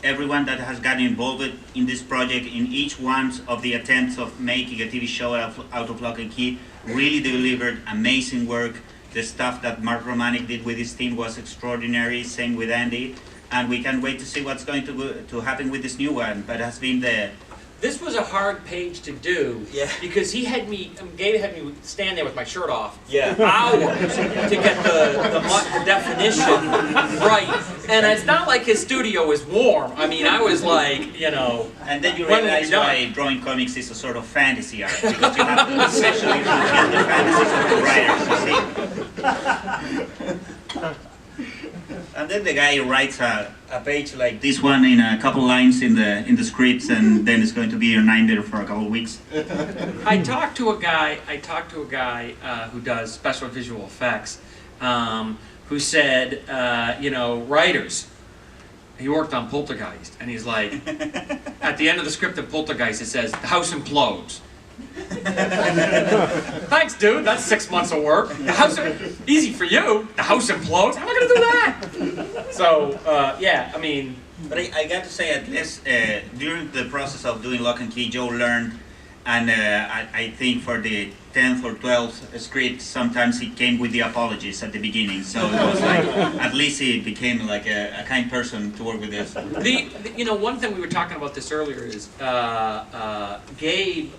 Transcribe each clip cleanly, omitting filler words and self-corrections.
everyone that has gotten involved in this project, in each one of the attempts of making a TV show out of Lock and Key, really delivered amazing work. The stuff that Mark Romanek did with his team was extraordinary, same with Andy, and we can't wait to see what's going to happen with this new one. But it has been This was a hard page to do, because Gabe had me stand there with my shirt off, hours to get the definition right. And it's not like his studio was warm. I mean, I was like, you know. And then you realize why drawing comics is a sort of fantasy art, because you have to especially fulfill the fantasies of the writers, you see. And then the guy writes a page like this one in a couple lines in the scripts, and then it's going to be a nightmare for a couple of weeks. I talked to a guy who does special visual effects, who said, you know, writers. He worked on Poltergeist, and he's like, at the end of the script of Poltergeist, it says, "The house implodes." Thanks, dude. That's 6 months of work. The house, easy for you. The house implodes. How am I going to do that? So, yeah, I mean. But I got to say, at least during the process of doing Lock and Key, Joe learned, and I think for the 10th or 12th script, sometimes he came with the apologies at the beginning. So it was like, at least he became like a kind person to work with this. You know, one thing we were talking about this earlier is Gabe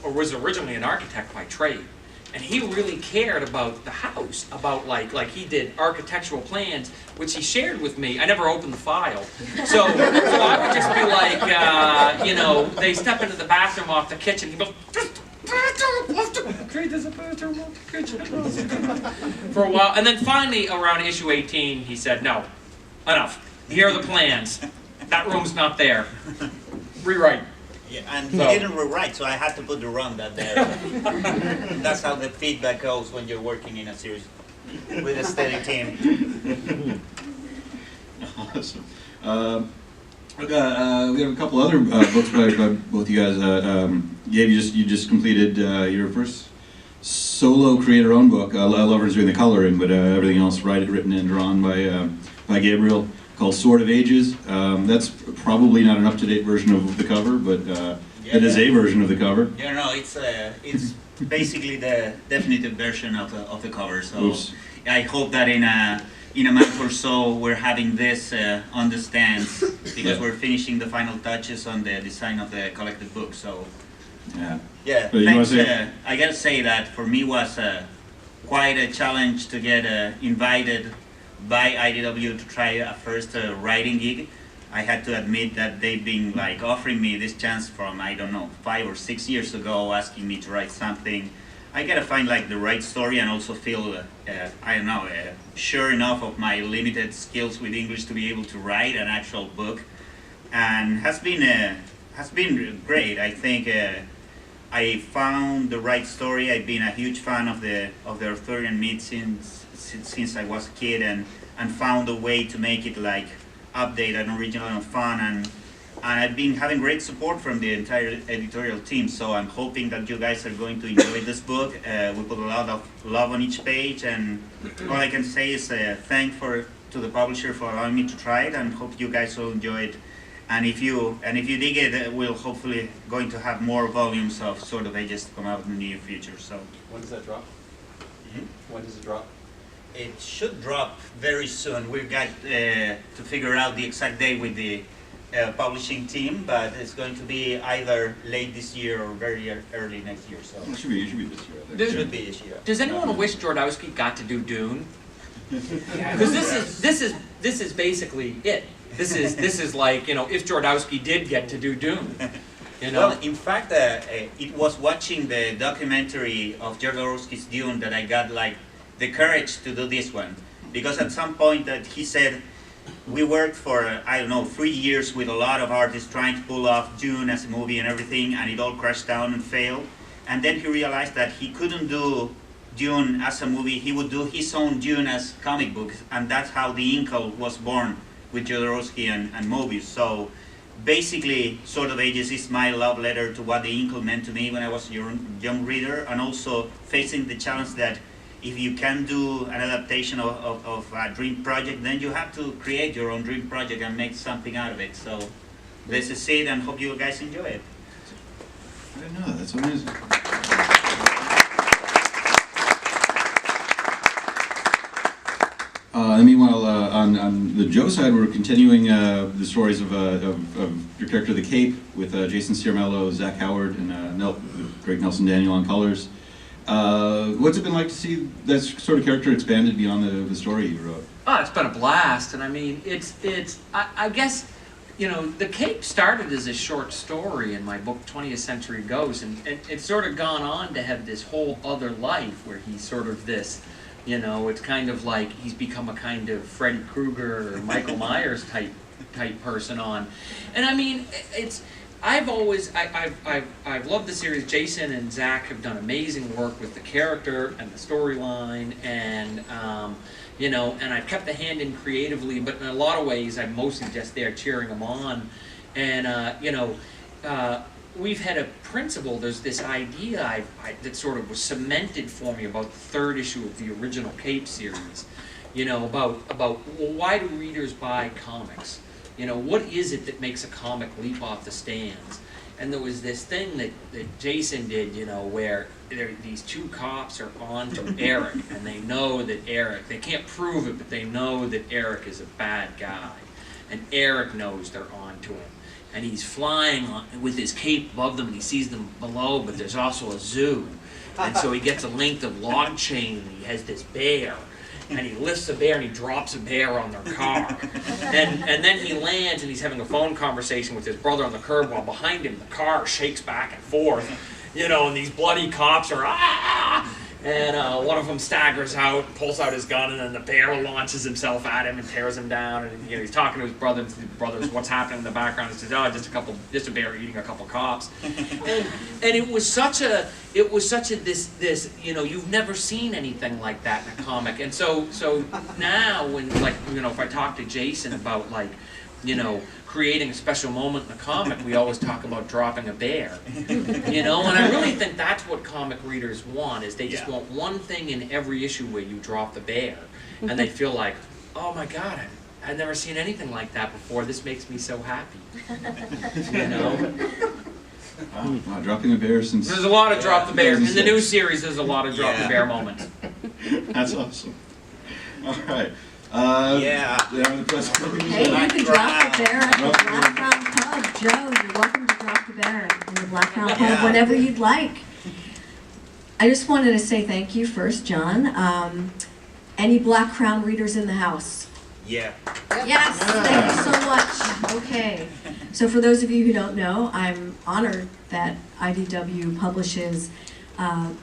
was originally an architect by trade, and he really cared about the house, about like he did architectural plans, which he shared with me. I never opened the file, so I would just be like, you know, they step into the bathroom off the kitchen. He goes, "Okay, there's a bathroom off the kitchen." For a while, and then finally around issue 18, he said, "No, enough. Here are the plans. That room's not there. Rewrite." Yeah, and he didn't rewrite, so I had to put the run that there. That's how the feedback goes when you're working in a series with a steady team. Awesome. We have a couple other books by both you guys. Gabe, you just completed your first solo creator-owned book. Lover's doing the coloring, but everything else written and drawn by Gabriel, called Sword of Ages. That's probably not an up-to-date version of the cover, but it is a version of the cover. Yeah, no, it's basically the definitive version of the cover. So oops. I hope that in a month or so we're having this on the stands, because we're finishing the final touches on the design of the collected book. So yeah, thanks. I gotta say that for me was quite a challenge to get invited by IDW to try a first writing gig. I had to admit that they've been like offering me this chance from, I don't know, 5 or 6 years ago, asking me to write something. I gotta find like the right story, and also feel, I don't know, sure enough of my limited skills with English to be able to write an actual book, and has been great. I think I found the right story. I've been a huge fan of the Arthurian myth since I was a kid, and found a way to make it like updated and original and fun, and I've been having great support from the entire editorial team. So I'm hoping that you guys are going to enjoy this book. We put a lot of love on each page, and all I can say is thank to the publisher for allowing me to try it, and hope you guys will enjoy it. And if you dig it, we'll hopefully going to have more volumes of Sword of Ages to come out in the near future. So when does that drop? When does it drop? It should drop very soon. We've got to figure out the exact day with the publishing team, but it's going to be either late this year or very early next year. So it should be this year. I think. It should be this year. Does anyone wish Jodorowsky got to do Dune? Because this is basically it. This is like, you know, if Jodorowsky did get to do Dune. You know? Well, in fact, it was watching the documentary of Jodorowsky's Dune that I got like the courage to do this one, because at some point that he said, we worked for, I don't know, 3 years with a lot of artists trying to pull off Dune as a movie and everything, and it all crashed down and failed. And then he realized that he couldn't do Dune as a movie. He would do his own Dune as comic books, and that's how the Inkle was born with Jodorowsky and Mobius. So basically, Sword of Ages is my love letter to what the Inkle meant to me when I was a young reader, and also facing the challenge that if you can do an adaptation of a dream project, then you have to create your own dream project and make something out of it. So this is it, and hope you guys enjoy it. I didn't know that. That's amazing. And meanwhile, on the Joe side, we're continuing the stories of your character, the Cape, with Jason Ciarmello, Zach Howard, and great Nelson Daniel on colors. What's it been like to see that sort of character expanded beyond the story you wrote? Oh, it's been a blast, and I mean, I guess, you know, the Cape started as a short story in my book, 20th Century Ghosts, and it's sort of gone on to have this whole other life where he's sort of this, you know, it's kind of like he's become a kind of Freddy Krueger or Michael Myers type person on. And I mean, I've loved the series. Jason and Zach have done amazing work with the character and the storyline, and you know, and I've kept a hand in creatively, but in a lot of ways I'm mostly just there cheering them on. And you know, we've had a principle, there's this idea that sort of was cemented for me about the third issue of the original Cape series, you know, about well, why do readers buy comics? You know, what is it that makes a comic leap off the stands? And there was this thing that Jason did, you know, where these two cops are on to Eric, and they know that Eric, they can't prove it, but they know that Eric is a bad guy. And Eric knows they're on to him. And he's flying with his cape above them, and he sees them below, but there's also a zoo. And so he gets a length of log chain, and he has this bear. And he lifts a bear, and he drops a bear on their car. And then he lands, and he's having a phone conversation with his brother on the curb, while behind him the car shakes back and forth. You know, and these bloody cops are, ah! And one of them staggers out, pulls out his gun, and then the bear launches himself at him and tears him down. And you know, he's talking to his brother, and his brother's what's happening in the background. He says, "Oh, just a bear eating a couple cops." And it was such a this you know, you've never seen anything like that in a comic. And so now when, like, you know, if I talk to Jason about, like, you know, creating a special moment in the comic, we always talk about dropping a bear. You know, and I really think that's what comic readers want, is they just want one thing in every issue where you drop the bear. And they feel like, oh my God, I've never seen anything like that before. This makes me so happy. You know? Wow, dropping a bear since... There's a lot of drop the bear. In the new series, there's a lot of drop the bear moments. That's awesome. All right. Yeah. There are the press Hey, you can drop the bear at the Black Crown Pub. Joe, you're welcome to drop the bear in the Black Crown Pub whenever you'd like. I just wanted to say thank you first, John. Any Black Crown readers in the house? Yeah. Yes, thank you so much. Okay, so for those of you who don't know, I'm honored that IDW publishes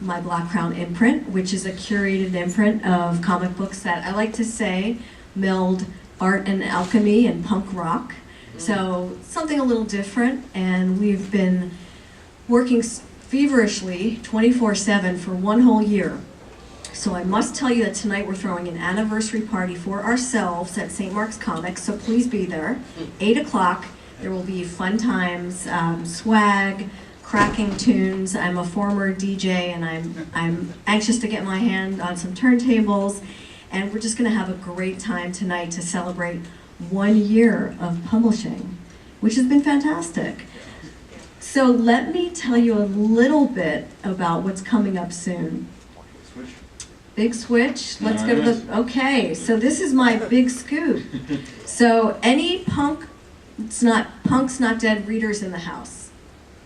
my Black Crown imprint, which is a curated imprint of comic books that I like to say meld art and alchemy and punk rock. So something a little different, and we've been working feverishly 24/7 for one whole year. So I must tell you that tonight we're throwing an anniversary party for ourselves at St. Mark's Comics, so please be there. 8 o'clock, there will be fun times, swag, cracking tunes. I'm a former DJ, and I'm anxious to get my hand on some turntables, and we're just going to have a great time tonight to celebrate 1 year of publishing, which has been fantastic. So let me tell you a little bit about what's coming up soon. Big switch. Let's go to the, okay, so this is my big scoop. So any Punk's Not Dead readers in the house?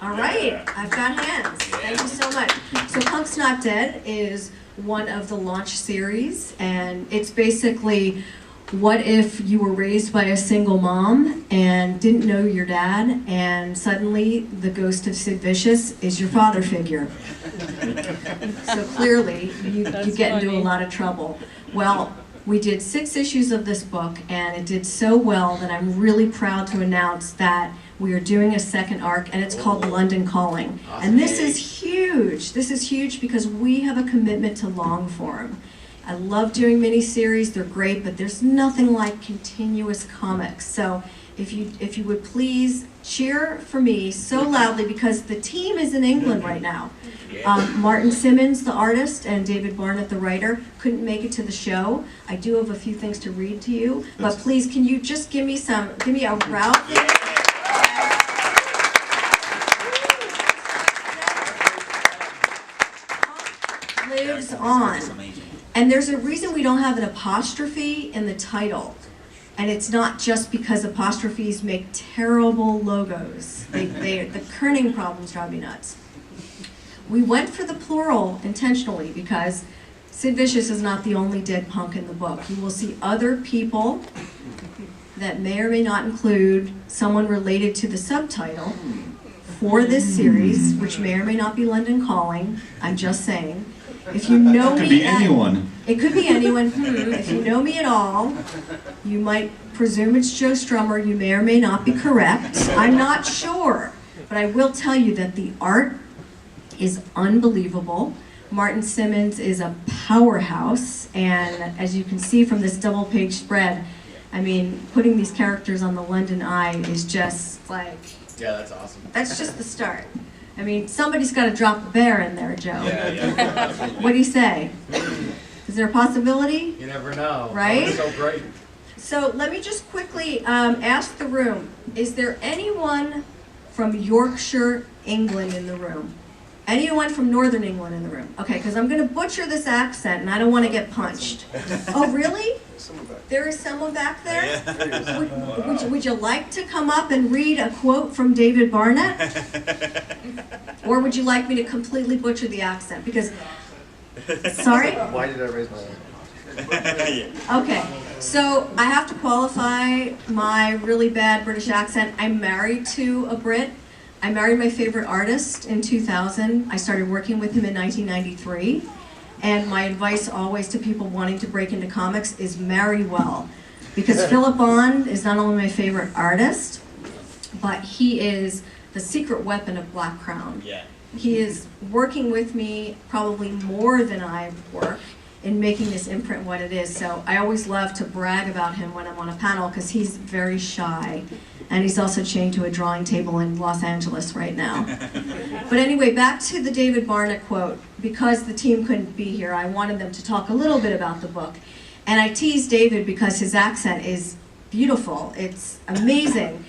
All right, I've got hands. Thank you so much. So Punk's Not Dead is one of the launch series, and it's basically, what if you were raised by a single mom and didn't know your dad, and suddenly the ghost of Sid Vicious is your father figure? So clearly, you get into a lot of trouble. Well, we did 6 issues of this book, and it did so well that I'm really proud to announce that we are doing a second arc, and it's called London Calling. And this is huge. This is huge because we have a commitment to long form. I love doing miniseries, they're great, but there's nothing like continuous comics. So if you would please cheer for me so loudly, because the team is in England right now. Martin Simmons, the artist, and David Barnett, the writer, couldn't make it to the show. I do have a few things to read to you, but please, can you just give me a rousing. Lives on. And there's a reason we don't have an apostrophe in the title. And it's not just because apostrophes make terrible logos. The kerning problems drive me nuts. We went for the plural intentionally because Sid Vicious is not the only dead punk in the book. You will see other people that may or may not include someone related to the subtitle for this series, which may or may not be London Calling. I'm just saying. If you know me, it could be anyone. It could be anyone. If you know me at all, you might presume it's Joe Strummer. You may or may not be correct. I'm not sure, but I will tell you that the art is unbelievable. Martin Simmons is a powerhouse, and as you can see from this double-page spread, I mean, putting these characters on the London Eye is just like... Yeah, that's awesome. That's just the start. I mean, somebody's got to drop a bear in there, Joe. Yeah. What do you say? Is there a possibility? You never know. Right? Oh, it's so great. So let me just quickly ask the room, is there anyone from Yorkshire, England in the room? Anyone from Northern England in the room? Okay, because I'm going to butcher this accent and I don't want to get punched. Oh, really? There is someone back there? Would you like to come up and read a quote from David Barnett? Or would you like me to completely butcher the accent? Because, sorry? Why did I raise my hand? Okay, so I have to qualify my really bad British accent. I'm married to a Brit. I married my favorite artist in 2000. I started working with him in 1993. And my advice always to people wanting to break into comics is marry well. Because Philip Bond is not only my favorite artist, but he is the secret weapon of Black Crown. Yeah. He is working with me probably more than I work in making this imprint what it is. So I always love to brag about him when I'm on a panel because he's very shy. And he's also chained to a drawing table in Los Angeles right now. But anyway, back to the David Barnett quote. Because the team couldn't be here, I wanted them to talk a little bit about the book. And I teased David because his accent is beautiful. It's amazing.